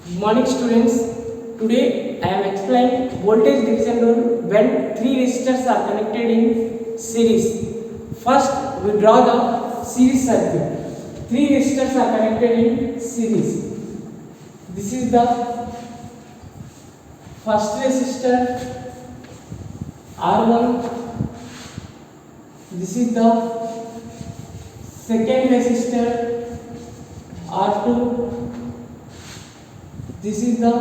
Good morning students. Today I am explaining voltage division rule when three resistors are connected in series. First we draw the series circuit. Three resistors are connected in series. This is the first resistor R1. This is the second resistor R2. This is the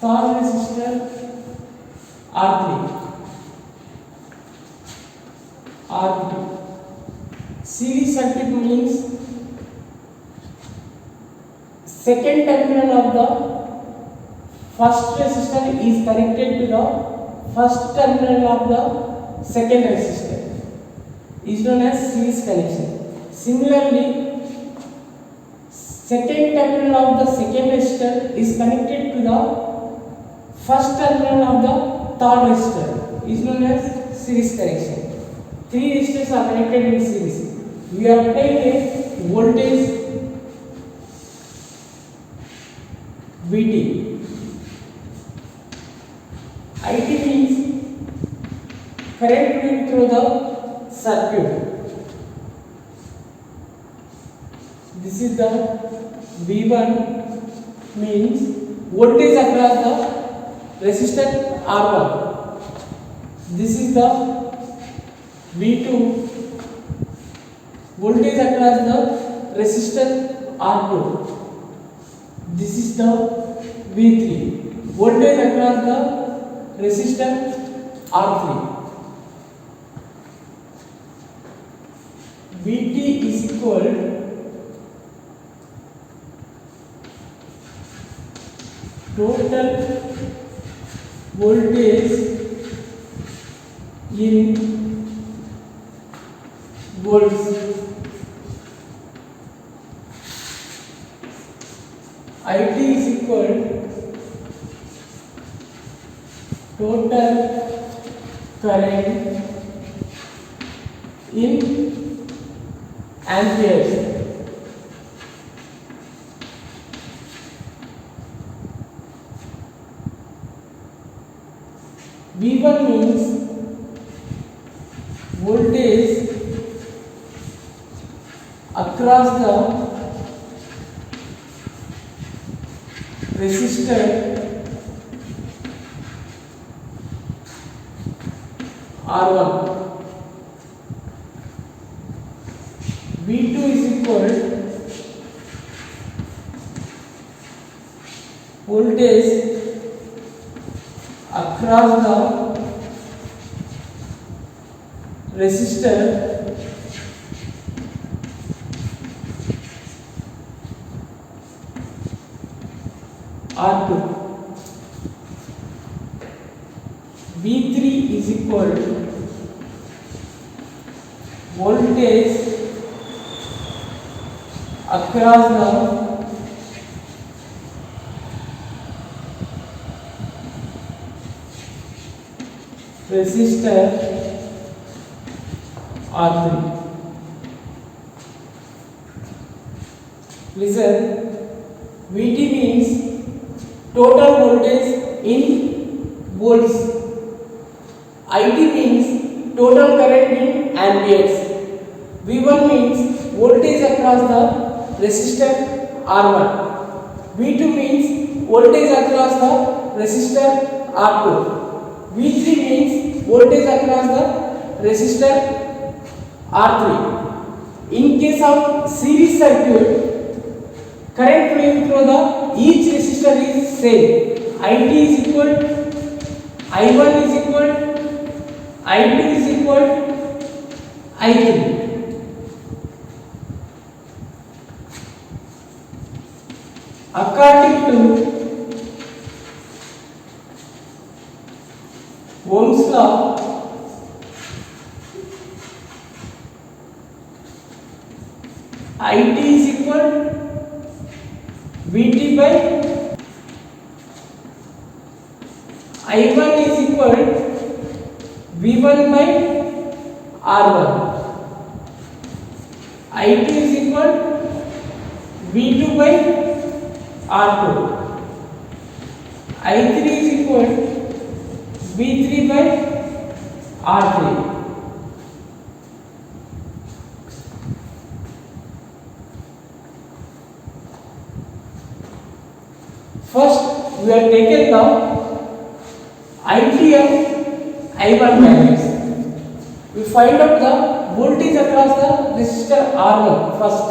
third resistor R3. Series circuit means second terminal of the first resistor is connected to the first terminal of the second resistor, is known as series connection. Similarly, second terminal of the second resistor is connected to the first terminal of the third resistor, is known as series connection. Three resistors are connected in series. We are applying a voltage Vt. It means current flowing through the circuit. This is the V1 means voltage across the resistor R1. This is the V2 voltage across the resistor R2. This is the V3 voltage across the resistor R3. Vt is equal total voltage in volts. It is equal total current in amperes. V1 means voltage across the resistor R1. V2 is equal voltage across the resistor R2. V3 is equal voltage across the resistor R3. Listen, Vt means total voltage in volts. It means total current in amperes. V1 means voltage across the resistor R1. V2 means voltage across the resistor R2. V3 means voltage across the resistor R3. In case of series circuit, current flowing through the each resistor is same. It is equal, I1 is equal, I2 is equal, I3. According to Ohm's law, It is equal Vt by I1 is equal V1 by R1. I2 is equal V2 by R2. I3 is equal V3 by R3. First, we have taken the I3 and I1 values. We find out the voltage across the resistor R1 first.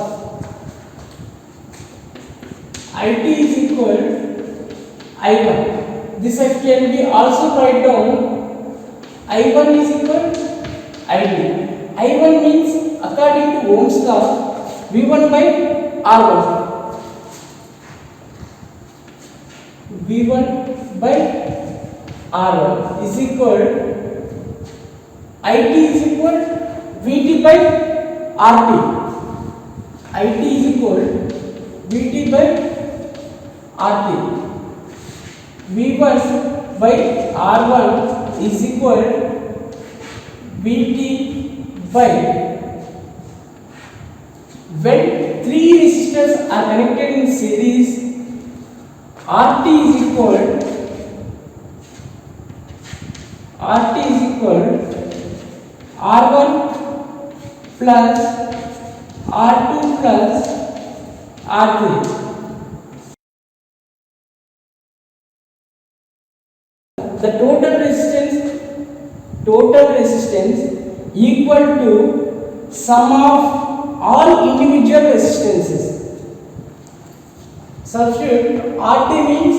IT is equal I1. This can be also write down I1 is equal ID. I1 means according to Ohm's law V1 by R1. V1 by R1 is equal IT is equal VT by RT. IT is equal VT by RT. V1 by R1 is equal VT by. When three resistors are connected in series, RT is equal R1 plus R2 plus R3. The total resistance equal to sum of all individual resistances. Substitute RT means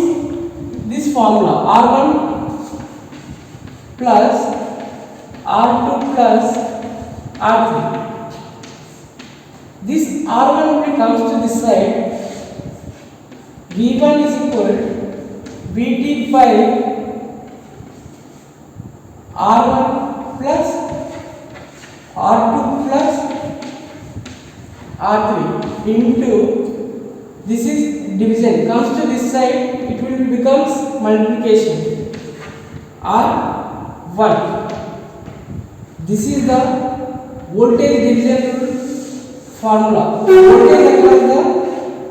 this formula R1 plus R2 plus R3. This R1 comes to this side. V1 is equal VT by R1 plus R2 plus R3 into, this is division, comes to this side, it will becomes multiplication, R1. This is the voltage division formula, voltage across the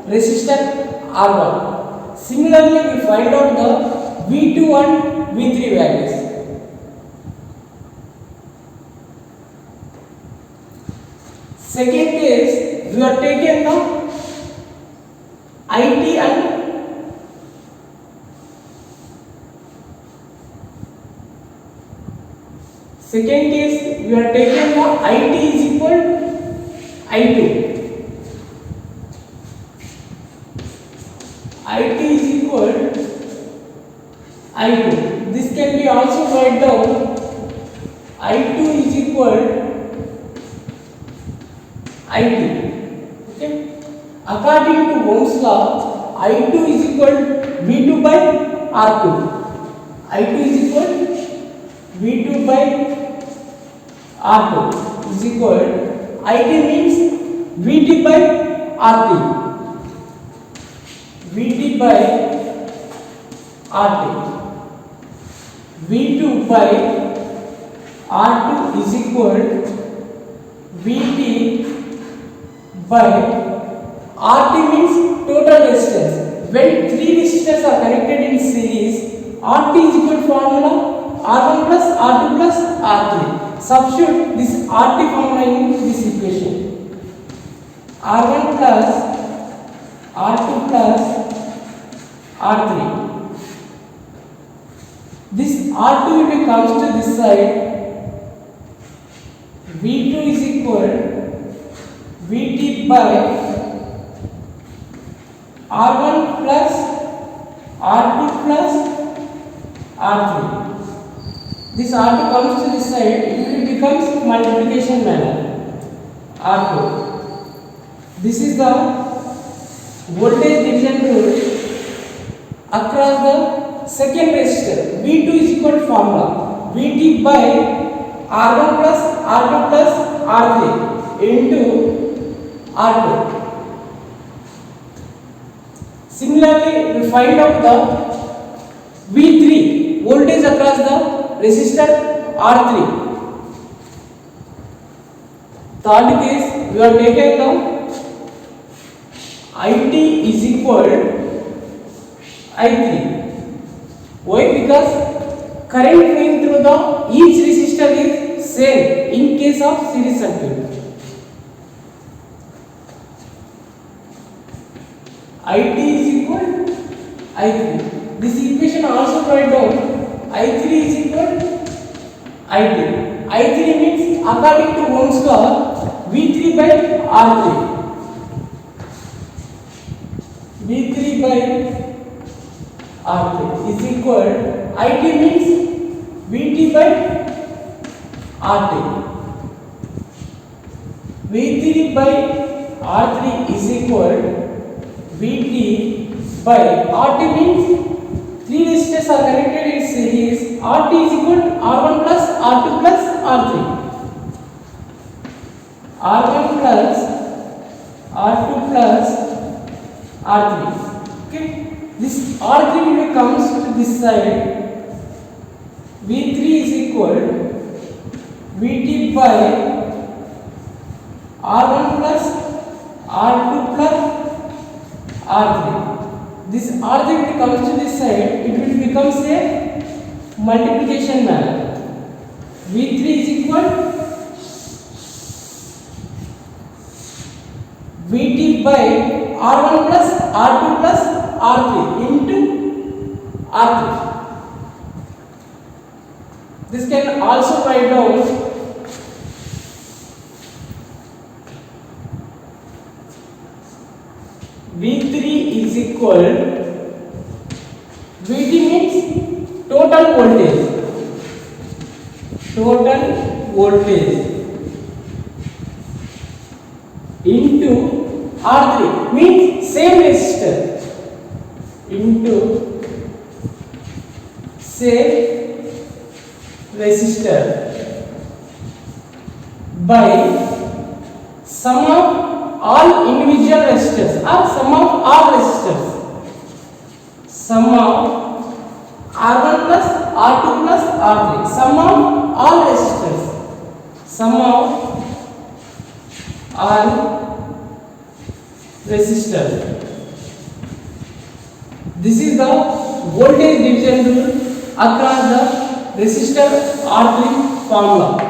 resistor R1. Similarly, we find out the V2 and V3 values. Second case, we are taken the IT and second case we are taken the IT is equal I2. IT is equal I2. This can be also write down I2 is equal IT. Okay. According to Ohm's law, I2 is equal V2 by R2. I2 is equal V2 by R2 is equal, IT means VT by RT. VT by RT. V2 by R2 is equal VT by RT means total resistance. When three resistors are connected in series, RT is equal formula R1 plus R2 plus R3. Substitute this RT formula in this equation. R1 plus R2 plus R3. This R2 will comes to this side. V2 is equal VT by R1 plus R2 plus R3. This R2 comes to this side, it becomes multiplication manner. R2. This is the voltage division rule across the second resistor. V2 is equal formula VT by R1 plus R2 plus R3 into R2. Similarly, we find out the V3 voltage across the resistor R3. Third case, we are taking the IT is equal I3. Why? Because current flowing through the each resistor is same in case of series circuit. IT is equal I3. This equation also write down I3 is equal I2. I3 means according to Ohm's law V3 by R3. V3 by R3 is equal IT means VT by RT. V3 by R3 is equal VT by RT means three resistors are connected in series. RT is equal to R1 plus R2 plus R3. R1 plus R2 plus R3. Okay. This R3 when it comes to this side, V3 is equal VT by R1 plus R2 plus R3. This R3 when it comes to this side, it will become a multiplication manner. V3 is equal VT by R1 plus R2 plus R3 into R3. This can also write down V3 is equal VT means total voltage. Total voltage into R3 means same resistor into same resistor by sum of all individual resistors or sum of all resistors. Sum of R1 plus R2 plus R3. Sum of all resistors. Sum of all resistors. This is the voltage division rule across the resistor R3 formula.